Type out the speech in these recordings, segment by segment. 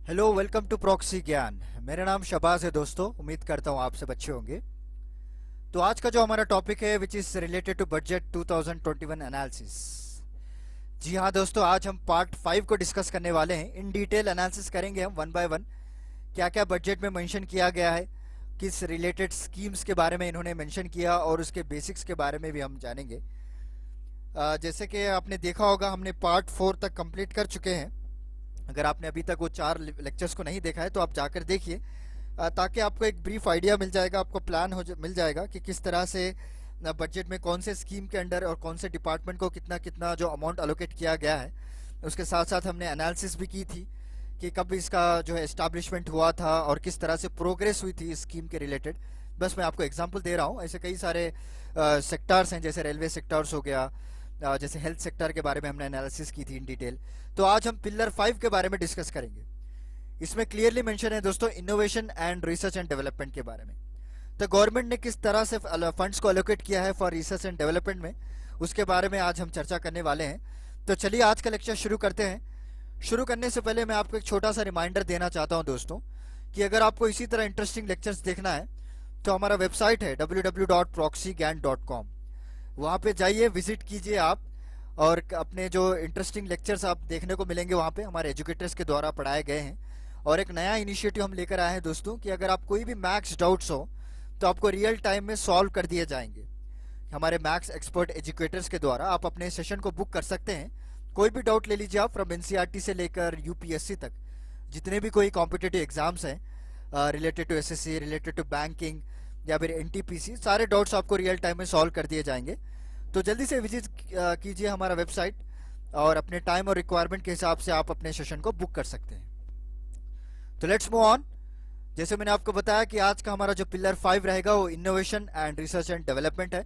Hello, welcome to proxy ज्ञान। मेरा नाम शबाज है दोस्तों। उम्मीद करता हूँ आप सब अच्छे होंगे। तो आज का जो हमारा टॉपिक है which is related to budget 2021 analysis. जी हाँ दोस्तों, आज हम पार्ट 5 को डिस्कस करने वाले हैं। इन डिटेल एनालिसिस करेंगे हम वन बाय वन। क्या क्या बजट में मेंशन किया गया है, किस रिलेटेड स्कीम्स के बारे में इन्होंने मेंशन किया, और उसके बेसिक्स के बारे में भी हम जानेंगे। जैसे कि आपने देखा होगा, हमने पार्ट 4 तक कंप्लीट कर चुके हैं। अगर आपने अभी तक वो 4 लेक्चर्स को नहीं देखा है तो आप जाकर देखिए, ताकि आपको एक ब्रीफ आइडिया मिल जाएगा, आपको प्लान मिल जाएगा कि किस तरह से बजट में कौन से स्कीम के अंडर और कौन से डिपार्टमेंट को कितना कितना जो अमाउंट अलोकेट किया गया है। उसके साथ साथ हमने एनालिसिस भी की थी कि कब इसका जो है एस्टैब्लिशमेंट हुआ था और किस तरह से प्रोग्रेस हुई थी इस स्कीम के रिलेटेड। बस मैं आपको एग्जांपल दे रहा हूँ। ऐसे कई सारे सेक्टर्स हैं, जैसे रेलवे सेक्टर्स हो गया, जैसे हेल्थ सेक्टर के बारे में हमने एनालिसिस की थी इन डिटेल। तो आज हम पिलर 5 के बारे में डिस्कस करेंगे। इसमें क्लियरली मेंशन है दोस्तों innovation and research and development के बारे में। तो गवर्नमेंट ने किस तरह से फंड्स को एलोकेट किया है फॉर रिसर्च एंड डेवलपमेंट में, उसके बारे में आज हम चर्चा करने वाले हैं। तो चलिए आज का लेक्चर शुरू करते हैं। शुरू करने से पहले मैं आपको एक छोटा सा रिमाइंडर देना चाहता हूं दोस्तों, कि अगर आपको इसी तरह इंटरेस्टिंग लेक्चर्स देखना है तो हमारा वेबसाइट है www.proxygyan.com। वहाँ पे जाइए, विजिट कीजिए आप, और अपने जो इंटरेस्टिंग लेक्चर्स आप देखने को मिलेंगे वहाँ पे हमारे एजुकेटर्स के द्वारा पढ़ाए गए हैं। और एक नया इनिशिएटिव हम लेकर आए हैं दोस्तों, कि अगर आप कोई भी मैथ्स डाउट्स हो तो आपको रियल टाइम में सॉल्व कर दिए जाएंगे हमारे मैथ्स एक्सपर्ट एजुकेटर्स के द्वारा। आप अपने सेशन को बुक कर सकते हैं। कोई भी डाउट ले लीजिए आप, फ्रॉम एनसीईआरटी से लेकर यूपीएससी तक, जितने भी कोई कॉम्पिटिटिव एग्जाम्स हैं related to SSC, related to banking या फिर एनटीपीसी, सारे डाउट्स आपको रियल टाइम में सॉल्व कर दिए जाएंगे। तो जल्दी से विजिट कीजिए हमारा वेबसाइट, और अपने टाइम और रिक्वायरमेंट के हिसाब से आप अपने सेशन को बुक कर सकते हैं। तो लेट्स मूव ऑन। जैसे मैंने आपको बताया कि आज का हमारा जो पिलर 5 रहेगा वो innovation and research and development है।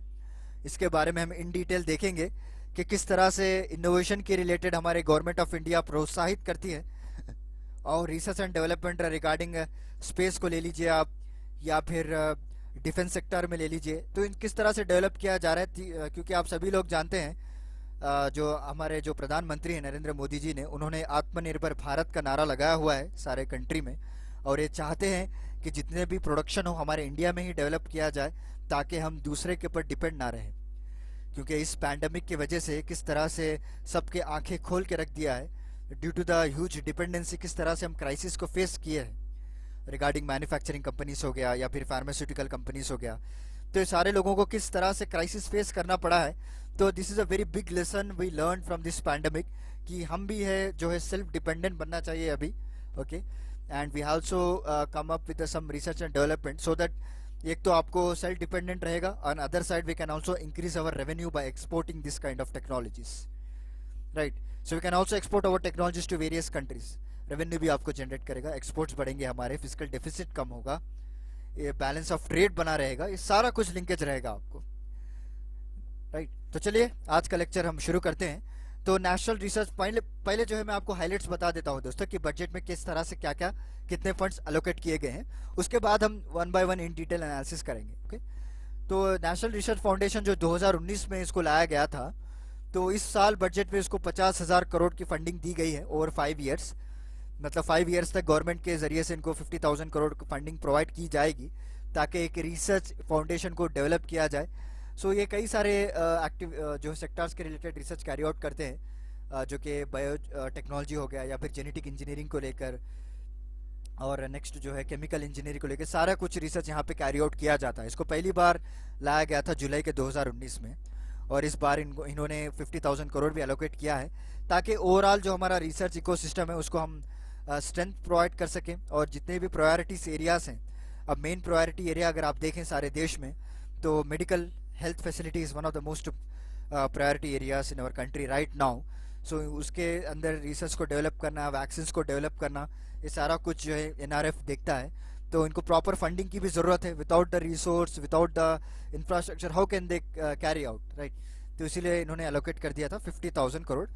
इसके बारे में हम इन डिटेल देखेंगे कि किस तरह से इनोवेशन के रिलेटेड हमारे गवर्नमेंट ऑफ इंडिया प्रोत्साहित करती है, और research and development regarding space को ले लीजिए आप, या फिर डिफेंस सेक्टर में ले लीजिए, तो इन किस तरह से डेवलप किया जा रहा है। क्योंकि आप सभी लोग जानते हैं, जो हमारे जो प्रधानमंत्री हैं नरेंद्र मोदी जी ने, उन्होंने आत्मनिर्भर भारत का नारा लगाया हुआ है सारे कंट्री में, और ये चाहते हैं कि जितने भी प्रोडक्शन हो हमारे इंडिया में ही डेवलप किया जाए, ताकि हम दूसरे के ऊपर डिपेंड ना रहें। क्योंकि इस पैंडमिक की वजह से किस तरह से सबके आंखें खोल के रख दिया है, due to the huge dependency, किस तरह से हम क्राइसिस को फेस किए हैं रिगार्डिंग मैन्युफैक्चरिंग कंपनीज हो गया या फिर फार्मास्यूटिकल कंपनीज हो गया। तो ये सारे लोगों को किस तरह से क्राइसिस फेस करना पड़ा है। तो this is a very big lesson we learn from this pandemic, कि हम भी है जो है सेल्फ डिपेंडेंट बनना चाहिए अभी। Okay, and we also come up with some research and development, so that एक तो आपको सेल्फ डिपेंडेंट रहेगा, on other side we can also increase our revenue by exporting this kind of technologies, right. So we can also export our technologies to various countries. Revenue भी आपको generate करेगा, exports बढ़ेंगे, हमारे physical deficit कम होगा, ये balance of trade बना रहेगा, ये सारा कुछ लिंकेज रहेगा आपको, राइट। तो चलिए आज का लेक्चर हम शुरू करते हैं। तो नेशनल रिसर्च, पहले पहले जो है मैं आपको हाइलाइट्स बता देता हूं दोस्तों, कि बजट में किस तरह से क्या क्या कितने फंड्स अलोकेट किए गए हैं। उसके बाद हम one by one in detail analysis करेंगे। ओके, तो नेशनल रिसर्च फाउंडेशन जो 2019 में इसको लाया गया था, तो इस साल बजट में इसको 50,000 करोड़ की फंडिंग दी गई है ओवर 5 ईयर्स। मतलब 5 ईयर्स तक गवर्नमेंट के जरिए से इनको 50,000 करोड़ की फंडिंग प्रोवाइड की जाएगी, ताकि एक रिसर्च फाउंडेशन को डेवलप किया जाए। सो ये कई सारे एक्टिव जो सेक्टर्स के रिलेटेड रिसर्च कैरी आउट करते हैं, जो कि बायो टेक्नोलॉजी हो गया या फिर जेनेटिक इंजीनियरिंग को लेकर, और नेक्स्ट जो है केमिकल इंजीनियरिंग को लेकर, सारा कुछ रिसर्च यहाँ पे कैरी आउट किया जाता है। इसको पहली बार लाया गया था जुलाई के 2019 में, और इस बार इन्होंने 50,000 करोड़ भी एलोकेट किया है, ताकि ओवरऑल जो हमारा रिसर्च इकोसिस्टम है उसको हम स्ट्रेंथ प्रोवाइड कर सकें। और जितने भी प्रायोरिटीज एरियाज हैं, अब मेन प्रायोरिटी एरिया अगर आप देखें सारे देश में, तो medical health facility is one of the most priority areas in our country right now. So उसके अंदर रिसर्च को डेवलप करना, वैक्सीन को डेवलप करना, ये सारा कुछ जो है एनआरएफ देखता है। तो इनको प्रॉपर फंडिंग की भी ज़रूरत है। Without the resource, without the infrastructure, how can they carry out, right. तो इसीलिए इन्होंने एलोकेट कर दिया था 50,000 करोड़।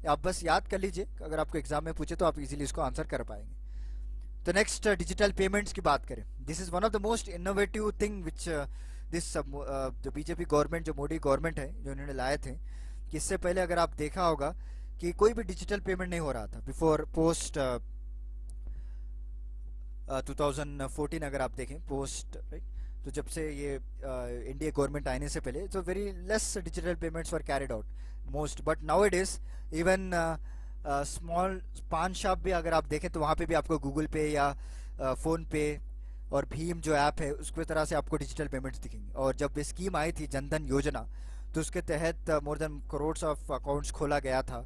आप बस याद कर लीजिए, अगर आपको एग्जाम में पूछे तो आप इजीली इसको आंसर कर पाएंगे। तो नेक्स्ट डिजिटल पेमेंट्स की बात करें, this is one of the most innovative thing which this जो बीजेपी गवर्नमेंट, जो मोदी गवर्नमेंट है, जो इन्होंने लाए थे, कि इससे पहले अगर आप देखा होगा कि कोई भी डिजिटल पेमेंट नहीं हो रहा था बिफोर पोस्ट 2014 अगर आप देखें पोस्ट, राइट, तो जब से ये इंडिया गवर्नमेंट आने से पहले तो very less digital payments were carried out most, but now it is even small पान शॉप भी अगर आप देखें तो वहाँ पे भी आपको गूगल पे या फ़ोन पे और भीम जो ऐप है उसके तरह से आपको डिजिटल पेमेंट्स दिखेंगी। और जब ये स्कीम आई थी जनधन योजना, तो उसके तहत more than crores of accounts खोला गया था,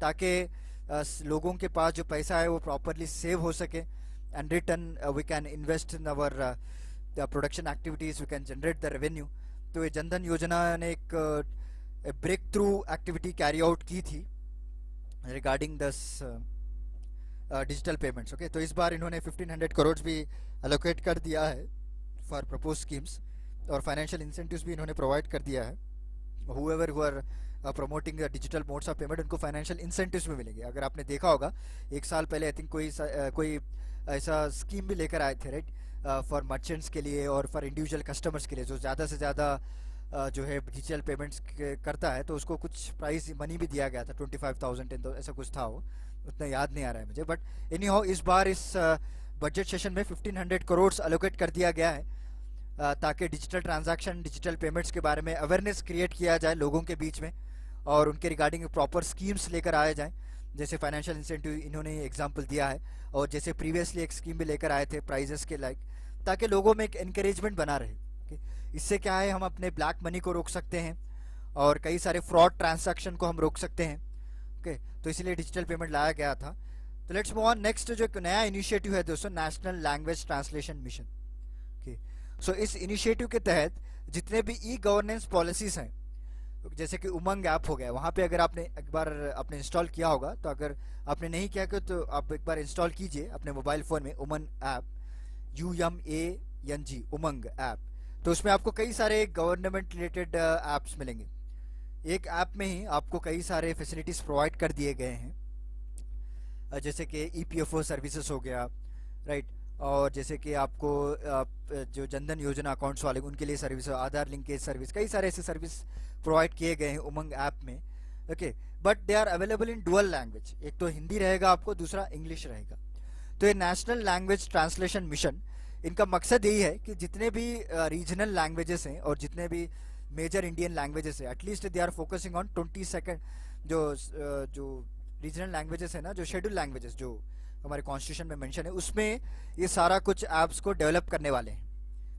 ताकि लोगों के पास जो पैसा है वो प्रॉपरली सेव हो सके, and return we can invest in our production activities, we can generate the revenue. तो ये जनधन योजना ने एक breakthrough activity carry out की थी रिगार्डिंग दस डिजिटल पेमेंट्स। ओके, तो इस बार इन्होंने 1500 करोड़ भी अलोकेट कर दिया है फॉर प्रपोज स्कीम्स, और फाइनेंशियल इंसेंटिव्स भी इन्होंने प्रोवाइड कर दिया है। whoever who are promoting the digital modes of payment, उनको फाइनेंशियल इंसेंटिव्स भी मिलेंगे। अगर आपने देखा होगा एक साल पहले आई थिंक कोई ऐसा स्कीम भी लेकर आए थे, राइट, फॉर मर्चेंट्स के लिए और फॉर इंडिविजुअल कस्टमर्स के लिए, जो ज़्यादा से ज़्यादा जो है डिजिटल पेमेंट्स करता है, तो उसको कुछ प्राइस मनी भी दिया गया था, 25,000 ऐसा कुछ था, वो उतना याद नहीं आ रहा है मुझे। बट एनी हाउ इस बार इस बजट सेशन में 1500 करोड़ अलोकेट कर दिया गया है, ताकि डिजिटल ट्रांजैक्शन, डिजिटल पेमेंट्स के बारे में अवेयरनेस क्रिएट किया जाए लोगों के बीच में, और उनके रिगार्डिंग प्रॉपर स्कीम्स लेकर आए जाएं। जैसे फाइनेंशियल इंसेंटिव इन्होंने एग्जांपल दिया है, और जैसे प्रीवियसली एक स्कीम भी लेकर आए थे प्राइजेस के लाइक, ताकि लोगों में एक एनकरेजमेंट बना रहे। इससे क्या है, हम अपने ब्लैक मनी को रोक सकते हैं और कई सारे फ्रॉड ट्रांजैक्शन को हम रोक सकते हैं। ओके, तो इसलिए डिजिटल पेमेंट लाया गया था। तो लेट्स मूव ऑन नेक्स्ट। जो एक नया इनिशिएटिव है दोस्तों, national language translation mission. Okay, so इस इनिशिएटिव के तहत जितने भी ई गवर्नेंस पॉलिसीज हैं, जैसे कि उमंग ऐप हो गया, वहाँ पे अगर आपने एक बार आपने इंस्टॉल किया होगा, तो अगर आपने नहीं किया तो आप एक बार इंस्टॉल कीजिए अपने मोबाइल फ़ोन में उमंग ऐप, UMANG उमंग ऐप। तो उसमें आपको कई सारे गवर्नमेंट रिलेटेड ऐप्स मिलेंगे। एक ऐप में ही आपको कई सारे फैसिलिटीज़ प्रोवाइड कर दिए गए हैं, जैसे कि EPFO सर्विसेज हो गया, राइट, और जैसे कि आपको जो जनधन योजना अकाउंट्स वाले उनके लिए सर्विस, आधार लिंकेज सर्विस, कई सारे ऐसे सर्विस प्रोवाइड किए गए हैं उमंग ऐप में। Okay, but they are available in dual language, एक तो हिंदी रहेगा आपको, दूसरा इंग्लिश रहेगा। तो ये नेशनल लैंग्वेज ट्रांसलेशन मिशन, इनका मकसद यही है कि जितने भी रीजनल लैंग्वेजेस हैं और जितने भी मेजर इंडियन लैंग्वेजेस हैं, at least they are focusing on 22 जो रीजनल लैंग्वेजेस है ना, जो शेड्यूल लैंग्वेजेस जो हमारे कॉन्स्टिट्यूशन में मेंशन है, उसमें ये सारा कुछ ऐप्स को डेवलप करने वाले हैं।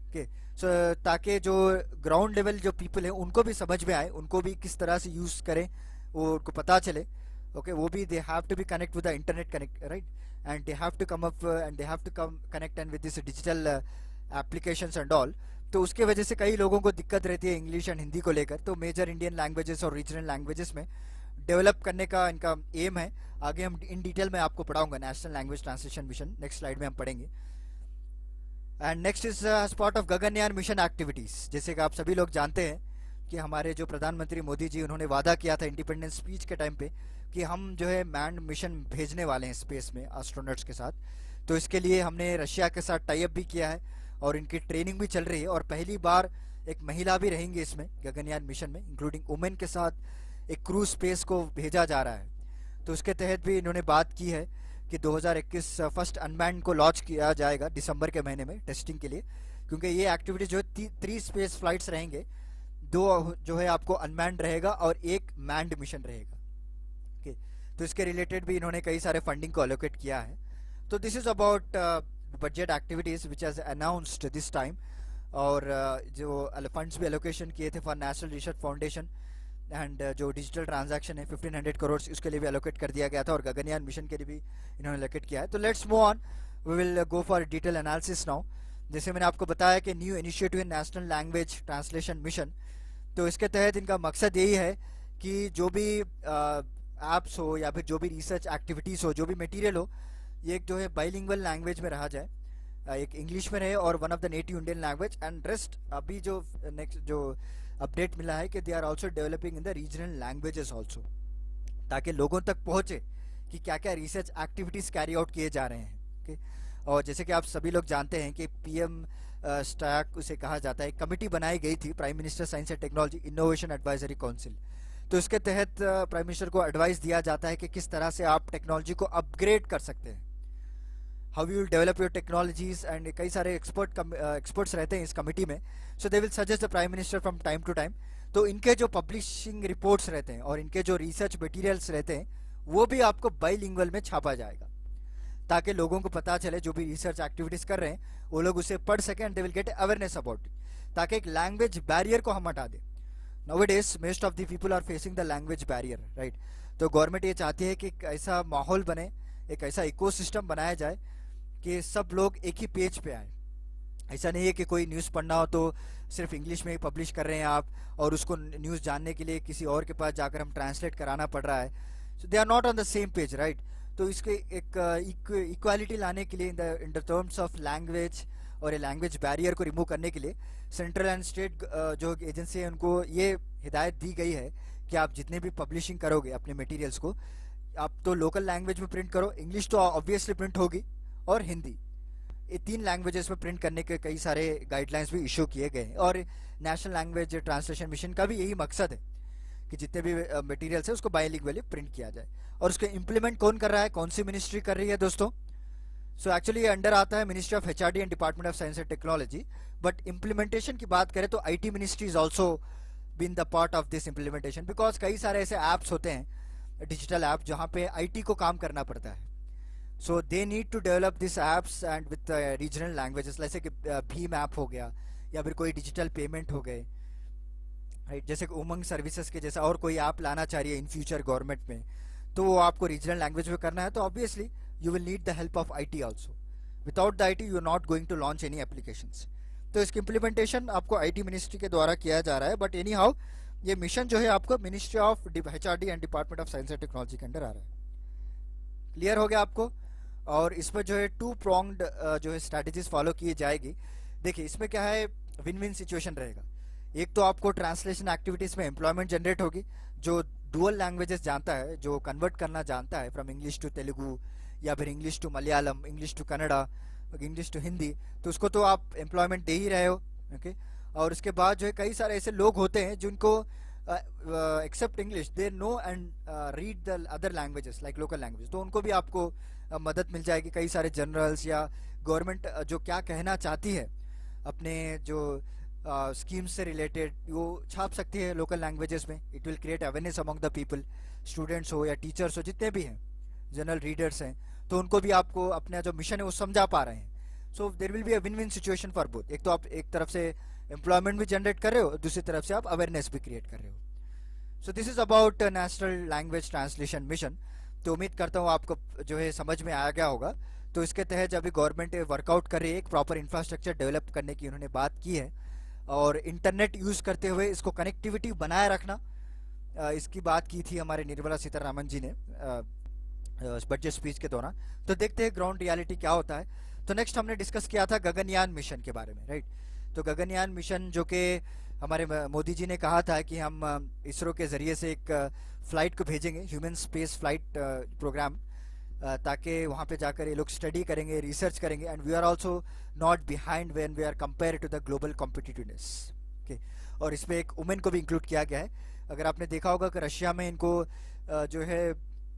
ओके, सो ताकि जो ग्राउंड लेवल जो पीपल हैं उनको भी समझ में आए, उनको भी किस तरह से यूज़ करें वो उनको पता चले। ओके, वो भी they have to be connect with the internet connect, right, and they have to come up and they have to come connect and with this digital applications and all। तो उसके वजह से कई लोगों को दिक्कत रहती है इंग्लिश एंड हिंदी को लेकर। तो मेजर इंडियन लैंग्वेजेस और रीजनल लैंग्वेजेस में डेवलप करने का इनका एम है। आगे हम इन डिटेल में आपको पढ़ाऊंगा national language translation mission, next slide में हम पढ़ेंगे। And next is part of Gaganyaan mission activities. जैसे कि आप सभी लोग जानते हैं कि हमारे जो प्रधानमंत्री मोदी जी, उन्होंने वादा किया था इंडिपेंडेंस स्पीच के टाइम पे कि हम जो है मैंड मिशन भेजने वाले हैं स्पेस में एस्ट्रोनॉट्स के साथ। तो इसके लिए हमने रशिया के साथ टाई अप भी किया है और इनकी ट्रेनिंग भी चल रही है, और पहली बार एक महिला भी रहेंगी इसमें गगनयान मिशन में, इंक्लूडिंग वुमेन के साथ एक क्रूज स्पेस को भेजा जा रहा है। तो उसके तहत भी इन्होंने बात की है कि 2021 फर्स्ट अनमैन्ड को लॉन्च किया जाएगा दिसंबर के महीने में टेस्टिंग के लिए, क्योंकि ये एक्टिविटी जो है 3 स्पेस फ्लाइट्स रहेंगे, 2 जो है आपको अनमैन्ड रहेगा और 1 मैन्ड मिशन रहेगा। ओके, तो इसके रिलेटेड भी इन्होंने कई सारे फंडिंग को एलोकेट किया है। तो this is about budget activities which has announced this time, और जो फंड्स भी एलोकेशन किए थे for national research foundation, and जो डिजिटल ट्रांजैक्शन है 1500 करोड़ उसके लिए भी एलोकेट कर दिया गया था, और गगनयान मिशन के लिए भी इन्होंने एलोकेट किया है। तो let's move on, we will go for detail analysis now. जैसे मैंने आपको बताया कि new initiative in national language translation mission, तो इसके तहत इनका मकसद यही है कि जो भी ऐप्स हो या फिर जो भी रिसर्च एक्टिविटीज़ हो, जो भी मटेरियल हो, ये एक जो है बाइलिंगुअल लैंग्वेज में रहा जाए, एक इंग्लिश में रहे और one of the native Indian language, and rest अभी जो नेक्स्ट जो अपडेट मिला है कि they are also developing in the regional languages also, ताकि लोगों तक पहुंचे कि क्या क्या रिसर्च एक्टिविटीज़ कैरी आउट किए जा रहे हैं। ओके, और जैसे कि आप सभी लोग जानते हैं कि PM स्टैक उसे कहा जाता है, एक कमेटी बनाई गई थी, prime minister science and technology innovation advisory council. तो इसके तहत प्राइम मिनिस्टर को एडवाइस दिया जाता है कि किस तरह से आप टेक्नोलॉजी को अपग्रेड कर सकते हैं। How you will develop your technologies, and कई सारे एक्सपर्ट्स रहते हैं इस कमिटी में. So they will suggest the prime minister from time to time. तो इनके जो पब्लिशिंग रिपोर्ट्स रहते हैं और इनके जो रिसर्च मटेरियल्स रहते हैं वो भी आपको बाइलिंगुअल में छापा जाएगा, ताकि लोगों को पता चले जो भी रिसर्च एक्टिविटीज कर रहे हैं वो लोग उसे पढ़ सकें and they will get awareness about it, ताकि एक लैंग्वेज बैरियर को हम हटा दें. Nowadays most of the people are facing the language barrier, right. तो गवर्नमेंट ये चाहती है कि एक ऐसा माहौल बने, एक ऐसा इकोसिस्टम बनाया जाए कि सब लोग एक ही पेज पे आए. ऐसा नहीं है कि कोई न्यूज़ पढ़ना हो तो सिर्फ इंग्लिश में ही पब्लिश कर रहे हैं आप, और उसको न्यूज़ जानने के लिए किसी और के पास जाकर हम ट्रांसलेट कराना पड़ रहा है. So they are not on the same page, right. तो इसके एक इक्वालिटी लाने के लिए in the terms of language और ये लैंग्वेज बैरियर को रिमूव करने के लिए सेंट्रल एंड स्टेट जो एजेंसी है उनको ये हिदायत दी गई है कि आप जितने भी पब्लिशिंग करोगे अपने मटेरियल्स को, आप तो लोकल लैंग्वेज में प्रिंट करो. इंग्लिश तो ऑब्वियसली प्रिंट होगी, और हिंदी, ये 3 लैंग्वेजेस में प्रिंट करने के कई सारे गाइडलाइंस भी इशू किए गए हैं. और नेशनल लैंग्वेज ट्रांसलेशन मिशन का भी यही मकसद है कि जितने भी मटेरियल्स है उसको बाइलिंगुअली प्रिंट किया जाए. और उसको इम्प्लीमेंट कौन कर रहा है, कौन सी मिनिस्ट्री कर रही है दोस्तों? सो एक्चुअली ये अंडर आता है ministry of HRD and department of science and technology. But implementation की बात करें तो IT ministry is also been the part of this implementation, because कई सारे ऐसे ऐप्स होते हैं डिजिटल ऐप जहाँ पे आईटी को काम करना पड़ता है. So they need to develop this apps and with regional languages, जैसे कि भीम ऐप हो गया या फिर कोई डिजिटल पेमेंट हो गए, राइट. जैसे कि उमंग सर्विसेज के जैसा और कोई ऐप लाना चाह रही है इन फ्यूचर गवर्नमेंट में, तो वो आपको रीजनल लैंग्वेज में करना है, तो obviously you will need the help of IT also. Without the IT you are not going to launch any applications. तो इसकी इम्प्लीमेंटेशन आपको आईटी मिनिस्ट्री के द्वारा किया जा रहा है. बट एनी हाउ ये मिशन जो है आपको ministry of HRD and department of science and technology के अंडर आ रहा है. क्लियर हो गया आपको? और इसमें जो है 2 pronged जो है स्ट्रैटेजीज फॉलो की जाएगी. देखिए इसमें क्या है, विन विन सिचुएशन रहेगा. एक तो आपको ट्रांसलेशन एक्टिविटीज में एम्प्लॉयमेंट जनरेट होगी, जो डुअल लैंग्वेजेस जानता है, जो कन्वर्ट करना जानता है फ्रॉम इंग्लिश टू तेलुगु या फिर English to Malayalam, English to Kannada, English to Hindi, तो उसको तो आप एम्प्लॉयमेंट दे ही रहे हो. ओके. और उसके बाद जो है कई सारे ऐसे लोग होते हैं जिनको except English they know and read the other languages like local language, तो उनको भी आपको मदद मिल जाएगी. कई सारे जनरल्स या गवर्नमेंट जो क्या कहना चाहती है अपने जो स्कीम्स से रिलेटेड, वो छाप सकती है लोकल लैंग्वेजेस में. It will create awareness among the people, students हो या टीचर्स हो, जितने भी हैं जनरल रीडर्स हैं, तो उनको भी आपको अपना जो मिशन है वो समझा पा रहे हैं. So there will be a win win situation for both. एक तो आप एक तरफ से एम्प्लॉयमेंट भी जनरेट कर रहे हो, दूसरी तरफ से आप अवेयरनेस भी क्रिएट कर रहे हो. So this is about national language translation mission. तो उम्मीद करता हूँ आपको जो है समझ में आ गया होगा. तो इसके तहत अभी गवर्नमेंट वर्कआउट कर रही है, एक प्रॉपर इंफ्रास्ट्रक्चर डेवलप करने की उन्होंने बात की है, और इंटरनेट यूज़ करते हुए इसको कनेक्टिविटी बनाए रखना, इसकी बात की थी हमारे निर्मला सीतारामन जी ने बजट स्पीच के दौरान. तो देखते हैं ग्राउंड रियलिटी क्या होता है. तो नेक्स्ट हमने डिस्कस किया था गगनयान मिशन के बारे में, राइट. तो गगनयान मिशन जो कि हमारे मोदी जी ने कहा था कि हम इसरो के ज़रिए से एक फ्लाइट को भेजेंगे, ह्यूमन स्पेस फ्लाइट प्रोग्राम, ताकि वहाँ पे जाकर ये लोग स्टडी करेंगे, रिसर्च करेंगे, and we are also not behind when we are compare to the global competitiveness. Okay. और इसमें एक वुमेन को भी इंक्लूड किया गया है. अगर आपने देखा होगा कि रशिया में इनको जो है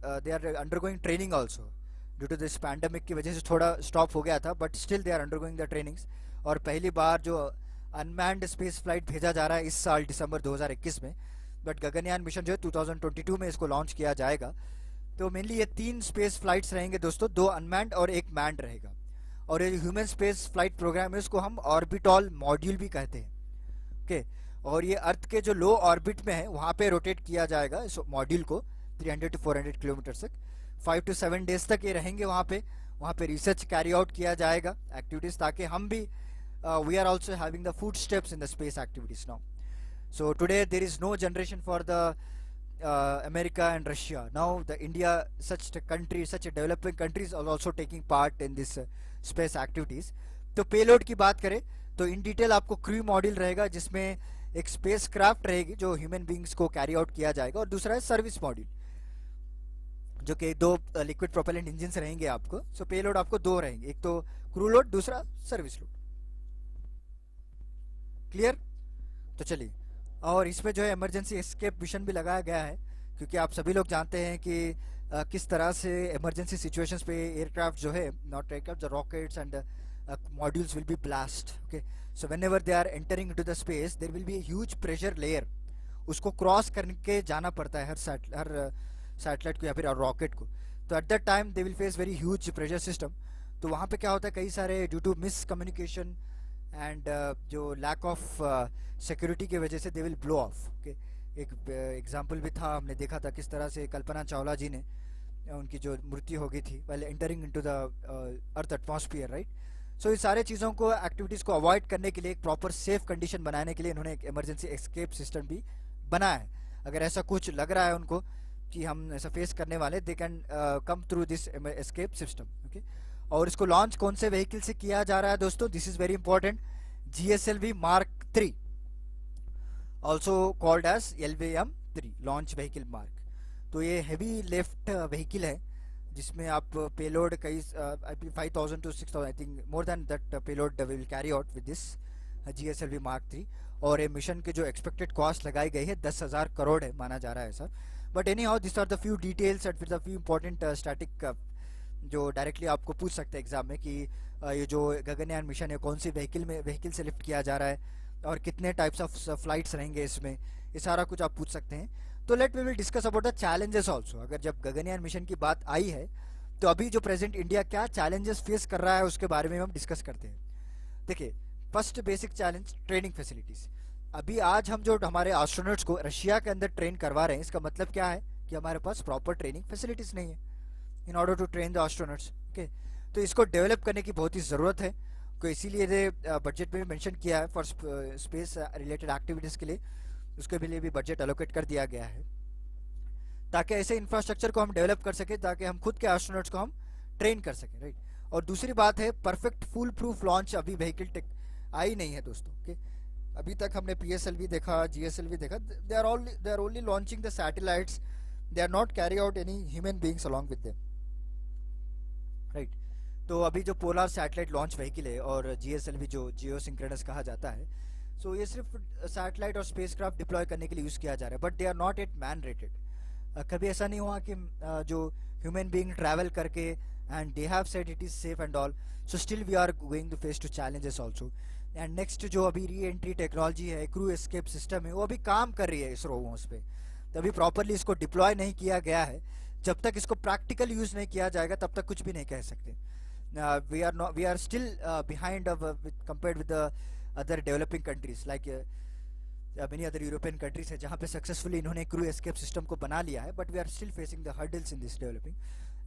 they are undergoing training also due to this pandemic की वजह से थोड़ा स्टॉप हो गया था, but still they are undergoing the trainings. और पहली बार जो अनमैन्ड स्पेस फ्लाइट भेजा जा रहा है इस साल दिसंबर 2021 में, बट गगनयान मिशन जो है 2022 में इसको लॉन्च किया जाएगा. तो मेनली ये 3 स्पेस फ्लाइट्स रहेंगे दोस्तों, 2 अनमैन्ड और 1 मैन्ड रहेगा. और ये ह्यूमन स्पेस फ्लाइट प्रोग्राम है, उसको हम ऑर्बिटॉल मॉड्यूल भी कहते हैं. ओके. और ये अर्थ के जो लो ऑर्बिट में है वहाँ पे रोटेट किया जाएगा इस मॉड्यूल को 300 to 400 किलोमीटर तक. 5 to 7 डेज तक ये रहेंगे वहाँ पे रिसर्च कैरी आउट किया जाएगा एक्टिविटीज, ताकि हम भी we are also having the footsteps in the space activities now. So today there is no generation for the America and Russia. Now the India, such a country, such a developing countries are also taking part in this space activities. तो payload की बात करें तो in detail आपको crew module रहेगा, जिसमें एक space craft रहेगी जो ह्यूमन बींग्स को कैरी आउट किया जाएगा, और दूसरा है सर्विस मॉड्यूल जो कि 2 लिक्विड प्रोपेलेंट इंजिन रहेंगे आपको. सो पेलोड आपको 2 रहेंगे, एक तो क्रू लोड, दूसरा सर्विस लोड. क्लियर? तो चलिए. और इसमें जो है इमरजेंसी एस्केप मिशन भी लगाया गया है, क्योंकि आप सभी लोग जानते हैं कि किस तरह से इमरजेंसी सिचुएशंस पे एयरक्राफ्ट जो है, not aircraft, the rockets and modules will be blast. Okay, so whenever they are entering into the space there will be a huge pressure layer, उसको क्रॉस करके जाना पड़ता है हर सैटेलाइट को या फिर रॉकेट को. तो at that time they will face very huge pressure system. तो वहाँ पे क्या होता है, कई सारे due to miss communication and जो लैक ऑफ सिक्योरिटी की वजह से they will blow off. Okay, एक एग्जांपल भी था, हमने देखा था किस तरह से कल्पना चावला जी ने उनकी जो मृत्यु हो गई थी while entering into the earth atmosphere, right. So इस सारे चीज़ों को, एक्टिविटीज़ को अवॉइड करने के लिए, एक प्रॉपर सेफ कंडीशन बनाने के लिए इन्होंने एक इमरजेंसी एस्केप सिस्टम भी बनाया है. अगर ऐसा कुछ लग रहा है उनको कि हम ऐसा फेस करने वाले, they can come through this escape system. Okay, और इसको लॉन्च कौन से व्हीकल से किया जा रहा है दोस्तों? This is very important. GSLV Mark 3, also called as LVM-3 launch vehicle mark. तो ये हैवी लिफ्ट व्हीकल है जिसमें आप पेलोड कई 5,000 to 6,000, I think more than that payload will carry out with this GSLV Mark 3. और ये mission के जो एक्सपेक्टेड कॉस्ट लगाई गई है 10,000 करोड़ है, माना जा रहा है sir. But anyhow this are the few details and the few important static जो डायरेक्टली आपको पूछ सकते हैं एग्जाम में कि ये जो गगनयान मिशन है कौन सी व्हीकल से लिफ्ट किया जा रहा है और कितने टाइप्स ऑफ फ्लाइट्स रहेंगे इसमें, ये सारा कुछ आप पूछ सकते हैं. तो let we will discuss about the challenges also. अगर जब गगनयान मिशन की बात आई है तो अभी जो प्रेजेंट इंडिया क्या चैलेंजेस फेस कर रहा है उसके बारे में हम डिस्कस करते हैं. देखिए, first basic challenge, training facilities. अभी आज हम जो हमारे एस्ट्रोनॉट्स को रशिया के अंदर ट्रेन करवा रहे हैं, इसका मतलब क्या है कि हमारे पास प्रॉपर ट्रेनिंग फैसिलिटीज नहीं है in order to train the astronauts. Okay, तो इसको डेवलप करने की बहुत ही ज़रूरत है. तो इसीलिए बजट में भी मेंशन किया है फॉर स्पेस रिलेटेड एक्टिविटीज़ के लिए, उसके लिए भी बजट एलोकेट कर दिया गया है ताकि ऐसे इंफ्रास्ट्रक्चर को हम डेवलप कर सके, ताकि हम खुद के एस्ट्रोनॉट्स को हम ट्रेन कर सकें, राइट. और दूसरी बात है, परफेक्ट फुल प्रूफ लॉन्च अभी व्हीकल टेक आई नहीं है दोस्तों. ओके, अभी तक हमने PSLV देखा, GSLV देखा, they are only launching the satellites, they are not carry out any human beings along with them, right. तो अभी जो पोलर सैटेलाइट लॉन्च व्हीकल है और GSLV जो जियो सिंक्रोनस कहा जाता है, सो ये सिर्फ सैटेलाइट और स्पेसक्राफ्ट डिप्लॉय करने के लिए यूज़ किया जा रहा है, but they are not at man rated. कभी ऐसा नहीं हुआ कि जो ह्यूमन बीइंग ट्रैवल करके and they have said it is safe and all, so still we are going to face two challenges also. And next जो अभी re entry technology है, क्रू एस्केप सिस्टम है, वो अभी काम कर रही है इसरो उस पर. तो अभी प्रॉपरली इसको डिप्लॉय नहीं किया गया है. जब तक इसको प्रैक्टिकल यूज़ नहीं किया जाएगा तब तक कुछ भी नहीं कह सकते. We are still behind compared with the other developing countries like many other European countries है जहाँ पे सक्सेसफुली इन्होंने क्रू एस्केप सिस्टम को बना लिया है, but we are still facing the hurdles in this developing.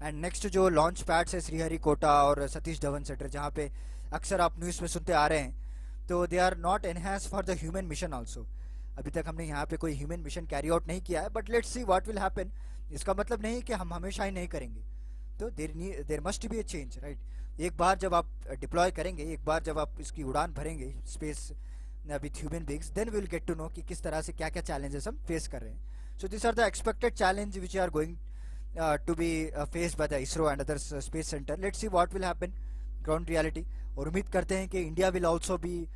And next जो launch pads है श्रीहरिकोटा और सतीश धवन सेंटर, जहाँ पे अक्सर आप न्यूज़ में सुनते आ रहे हैं, तो they are not enhance for the human mission also. अभी तक हमने यहाँ पे कोई ह्यूमन मिशन कैरी आउट नहीं किया है, but let's see what will happen. इसका मतलब नहीं कि हम हमेशा ही नहीं करेंगे. तो there must be A change, right. एक बार जब आप डिप्लॉय करेंगे, एक बार जब आप इसकी उड़ान भरेंगे space with human beings, then we will get to know कि किस तरह से क्या क्या चैलेंजेस हम फेस कर रहे हैं. So this are the expected challenge which are going to be faced by the ISRO and other space centre. Let's see what will happen ground reality. और उम्मीद करते हैं कि India will also be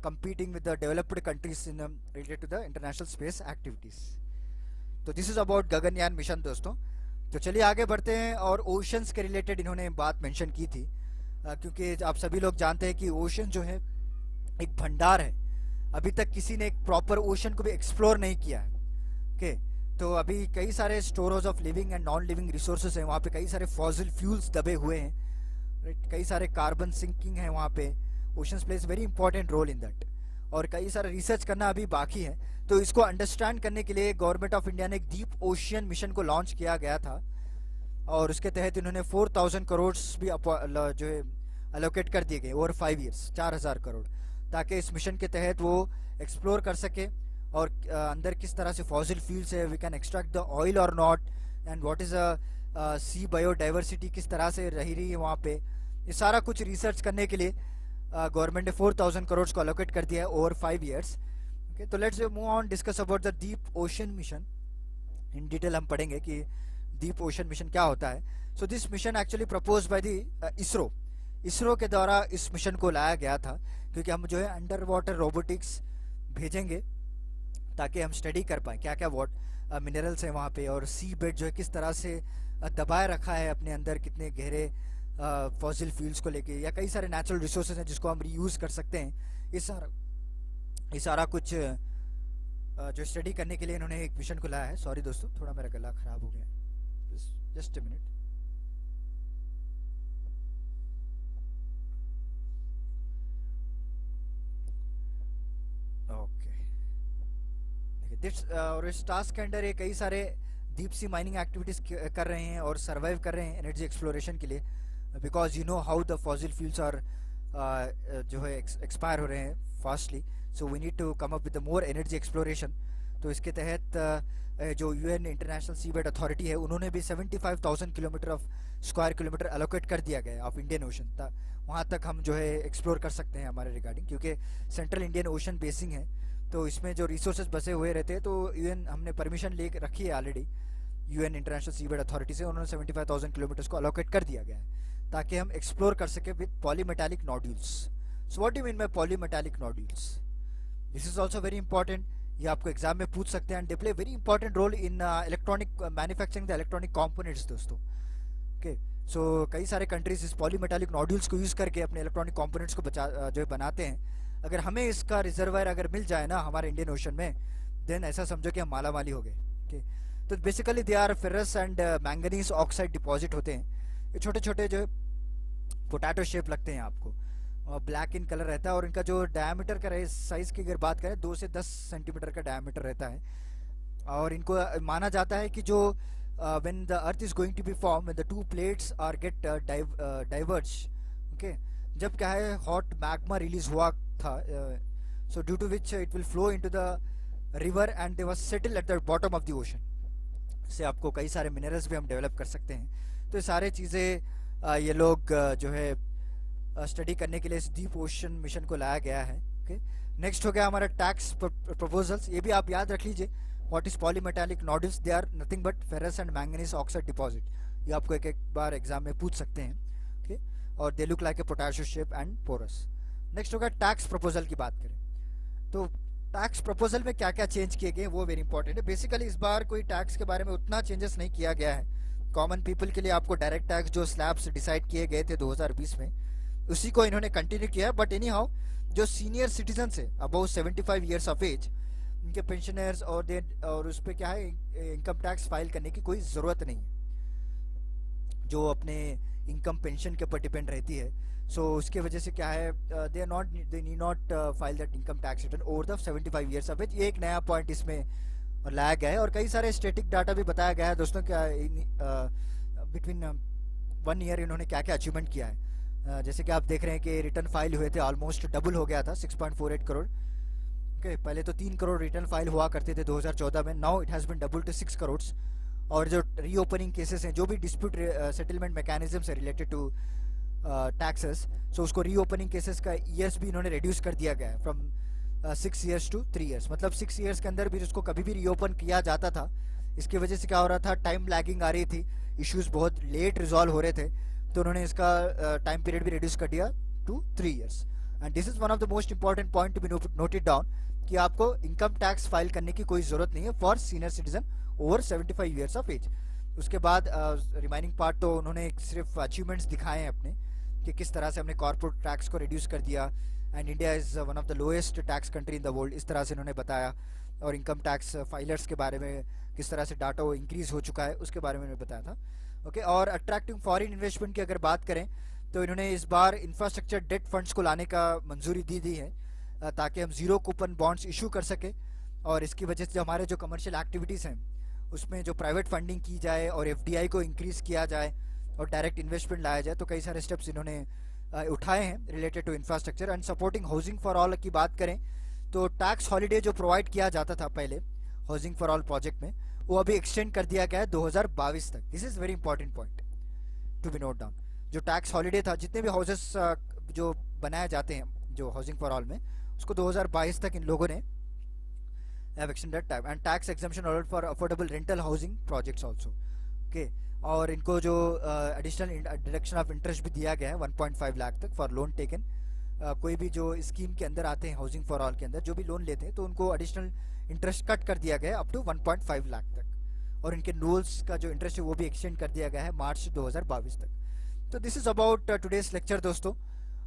competing with the developed countries in related to the international space activities. तो this is about Gaganyaan mission दोस्तों. तो चलिए आगे बढ़ते हैं. और ओशंस के रिलेटेड इन्होंने बात मेंशन की थी, क्योंकि आप सभी लोग जानते हैं कि ओशन जो है एक भंडार है. अभी तक किसी ने एक प्रॉपर ओशन को भी एक्सप्लोर नहीं किया है. ओके, तो अभी कई सारे storage of living and non living resources हैं वहाँ पे, कई सारे फॉसिल फ्यूल्स दबे हुए हैं, कई सारे कार्बन सिंकिंग है वहाँ पे. Oceans plays very important role in that. और कई सारा रिसर्च करना अभी बाकी है. तो इसको अंडरस्टैंड करने के लिए गवर्नमेंट ऑफ इंडिया ने एक डीप ओशियन मिशन को लॉन्च किया गया था, और उसके तहत इन्होंने 4,000 करोड़ भी जो है अलोकेट कर दिए गए ओवर 5 ईयर्स, 4,000 करोड़, ताकि इस मिशन के तहत वो एक्सप्लोर कर सके और अंदर किस तरह से फॉसिल फ्यूल्स है, we can extract the oil और not, and what is a sea biodiversity किस तरह से रही है वहाँ पे. ये सारा कुछ रिसर्च करने के लिए गवर्नमेंट ने 4,000 करोड़ को अलोकेट कर दिया है ओवर 5 ईयर्स. ओके, तो let's move on discuss about the deep ocean mission. In detail हम पढ़ेंगे कि डीप ओशन मिशन क्या होता है. So this mission actually propose by the ISRO के द्वारा इस मिशन को लाया गया था, क्योंकि हम जो है अंडर वाटर रोबोटिक्स भेजेंगे ताकि हम स्टडी कर पाएँ क्या क्या मिनरल्स हैं वहाँ पे, और सी बेड जो है किस तरह से दबाए रखा है अपने अंदर, कितने गहरे फॉसिल फ्यूल्स को लेके, या कई सारे नेचुरल रिसोर्सेज हैं जिसको हम रीयूज कर सकते हैं। ये सारा कुछ जो स्टडी करने के लिए इन्होंने एक मिशन को लाया है। सॉरी दोस्तों, थोड़ा मेरा गला खराब हो गया, जस्ट अ मिनट। ओके, देखिए और इस टास्क के अंडर ये कई सारे डीप सी माइनिंग एक्टिविटीज कर रहे हैं और सर्वाइव कर रहे हैं एनर्जी एक्सप्लोरेशन के लिए, because you know how the fossil fuels are जो है एक्सपायर हो रहे हैं fastly, so we need to come up with more energy exploration. तो इसके तहत जो यूएन इंटरनेशनल सीबेड अथॉरिटी है, उन्होंने भी 75,000 kilometre of square kilometre allocate कर दिया गया है ऑफ इंडियन ओशन। वहाँ तक हम जो है एक्सप्लोर कर सकते हैं हमारे रिगार्डिंग, क्योंकि सेंट्रल इंडियन ओशन बेसिंग है, तो इसमें जो रिसोर्सेज बसे हुए रहते हैं, तो यूएन हमने परमिशन ले रखी है already UN international seabed authority से, उन्होंने 75,000 किलोमीटर्स को अलोकेट कर दिया गया है ताकि हम एक्सप्लोर कर सके with polymetallic nodules. So what do you mean by polymetallic nodules? This is also very important, ये आपको एग्जाम में पूछ सकते हैं, and they play very important role in electronic manufacturing the electronic components दोस्तों। ओके, सो कई सारे countries इस पॉलीमेटालिक नोड्यूल्स को यूज करके अपने इलेक्ट्रॉनिक कंपोनेंट्स को जो है बनाते हैं। अगर हमें इसका रिजर्वायर अगर मिल जाए ना हमारे इंडियन ओशन में, देन ऐसा समझो कि हम माला माली हो गए। ओके, तो basically they are ferrous and manganese oxide deposit होते हैं। ये छोटे छोटे जो पोटैटो शेप लगते हैं आपको, और ब्लैक इन कलर रहता है, और इनका जो डायमीटर का साइज की अगर बात करें 2 से 10 सेंटीमीटर का डायमीटर रहता है। और इनको माना जाता है कि जो when the earth is going to be formed, when the two plates are get diverge, okay, जब क्या है हॉट मैग्मा रिलीज हुआ था, so due to which it will flow into the river and they was settle at the bottom of the ocean। से आपको कई सारे minerals भी हम डेवलप कर सकते हैं। तो ये सारे चीज़ें ये लोग जो है स्टडी करने के लिए इस डीप ओशन मिशन को लाया गया है। ओके, नेक्स्ट हो गया हमारा टैक्स प्रपोजल्स। ये भी आप याद रख लीजिए, what is polymetallic nodules, they are nothing but ferrous and manganese oxide deposit. ये आपको एक बार एग्जाम में पूछ सकते हैं। ओके, और they look like a potato shape and porous. Next होगा टैक्स प्रपोजल की बात करें तो टैक्स प्रपोजल में क्या क्या चेंज किए गए वो वेरी इंपॉर्टेंट है। बेसिकली इस बार कोई टैक्स के बारे में उतना चेंजेस नहीं किया गया है। कॉमन पीपल के लिए आपको डायरेक्ट टैक्स जो स्लैब्स डिसाइड किए गए थे 2020 में, उसी को इन्होंने कंटिन्यू किया। बट एनी हाउ, जो सीनियर सिटीजन है अबाउ 75 ईयर्स ऑफ एज, उनके पेंशनर्स और उस पर क्या है इनकम टैक्स फाइल करने की कोई ज़रूरत नहीं है, जो अपने इनकम पेंशन के ऊपर डिपेंड रहती है। सो उसके वजह से क्या है they need not file that income tax return over the 75 years of age. ये एक नया पॉइंट इसमें लाया गया है। और कई सारे स्टैटिक डाटा भी बताया गया है दोस्तों, क्या बिटवीन 1 ईयर इन्होंने क्या क्या अचीवमेंट किया है। जैसे कि आप देख रहे हैं कि रिटर्न फाइल हुए थे, ऑलमोस्ट डबल हो गया था 6.48 करोड़। ओके, पहले तो 3 करोड़ रिटर्न फाइल हुआ करते थे 2014 में, now it has been double two 6 crore. और जो रीओपनिंग केसेस हैं, जो भी डिस्प्यूट सेटलमेंट मैकेनिज्म से रिलेटेड टू टैक्सेस, सो उसको रीओपनिंग केसेस का ईयर्स भी इन्होंने रिड्यूस कर दिया गया है फ्रॉम 6 ईयर्स टू 3 ईयर्स। मतलब 6 ईयर्स के अंदर भी उसको कभी भी रीओपन किया जाता था। इसकी वजह से क्या हो रहा था, टाइम लैगिंग आ रही थी, इश्यूज बहुत लेट रिजॉल्व हो रहे थे, तो उन्होंने इसका टाइम पीरियड भी रिड्यूस कर दिया to 3 years. And this is one of the most important point to be noted down, कि आपको इनकम टैक्स फाइल करने की कोई जरूरत नहीं है for senior citizen over 75 years of age. उसके बाद रिमाइनिंग पार्ट तो उन्होंने सिर्फ अचीवमेंट्स दिखाए हैं अपने, कि किस तरह से हमने कॉर्पोरेट टैक्स को रिड्यूस कर दिया, and India is one of the lowest tax country in the world, इस तरह से इन्होंने बताया। और इनकम टैक्स फाइलर्स के बारे में किस तरह से डाटा वो इंक्रीज़ हो चुका है उसके बारे में उन्होंने बताया था। ओके, और अट्रैक्टिंग फॉरेन इन्वेस्टमेंट की अगर बात करें तो इन्होंने इस बार इंफ्रास्ट्रक्चर डेट फंड्स को लाने का मंजूरी दी है, ताकि हम जीरो कूपन बॉन्ड्स इशू कर सके। और इसकी वजह से हमारे जो कमर्शियल एक्टिविटीज़ हैं उसमें जो प्राइवेट फंडिंग की जाए और एफडीआई को इंक्रीज़ किया जाए और डायरेक्ट इन्वेस्टमेंट लाया जाए। तो कई सारे स्टेप्स इन्होंने उठाए हैं related to infrastructure and supporting housing for all की बात करें तो टैक्स हॉलीडे जो प्रोवाइड किया जाता था पहले हाउसिंग फॉर ऑल प्रोजेक्ट में, वो अभी एक्सटेंड कर दिया गया है 2022 तक। This is very important point to be note down. जो टैक्स हॉलीडे था, जितने भी हाउसेस जो बनाए जाते हैं जो हाउसिंग फॉर ऑल में, उसको 2022 तक इन लोगों ने have extended time and tax exemption allowed for affordable rental housing projects also। okay, और इनको जो एडिशनल डिडक्शन ऑफ इंटरेस्ट भी दिया गया है 1.5 लाख तक फॉर लोन टेकन। कोई भी जो स्कीम के अंदर आते हैं हाउसिंग फॉर ऑल के अंदर जो भी लोन लेते हैं तो उनको एडिशनल इंटरेस्ट कट कर दिया गया है अप टू 1.5 लाख तक। और इनके रूल्स का जो इंटरेस्ट है वो भी एक्सटेंड कर दिया गया है मार्च 2022 तक। तो this is about today's lecture दोस्तों।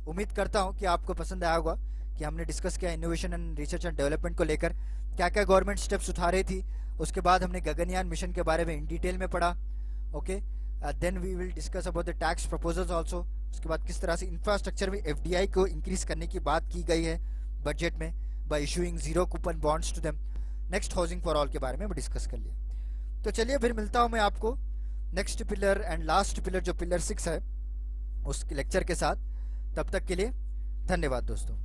उम्मीद करता हूँ कि आपको पसंद आया होगा कि हमने डिस्कस किया innovation and research and development को लेकर क्या क्या गवर्नमेंट स्टेप्स उठा रही थी। उसके बाद हमने गगनयान मिशन के बारे में इन डिटेल में पढ़ा। Okay, then we will discuss about the tax proposals also. उसके बाद किस तरह से इंफ्रास्ट्रक्चर में एफडीआई को इंक्रीज करने की बात की गई है बजट में by issuing zero coupon bonds to them. Next housing for all के बारे में भी डिस्कस कर लिया। तो चलिए फिर मिलता हूँ मैं आपको next pillar and last pillar जो पिलर 6 है उस लेक्चर के साथ। तब तक के लिए धन्यवाद दोस्तों।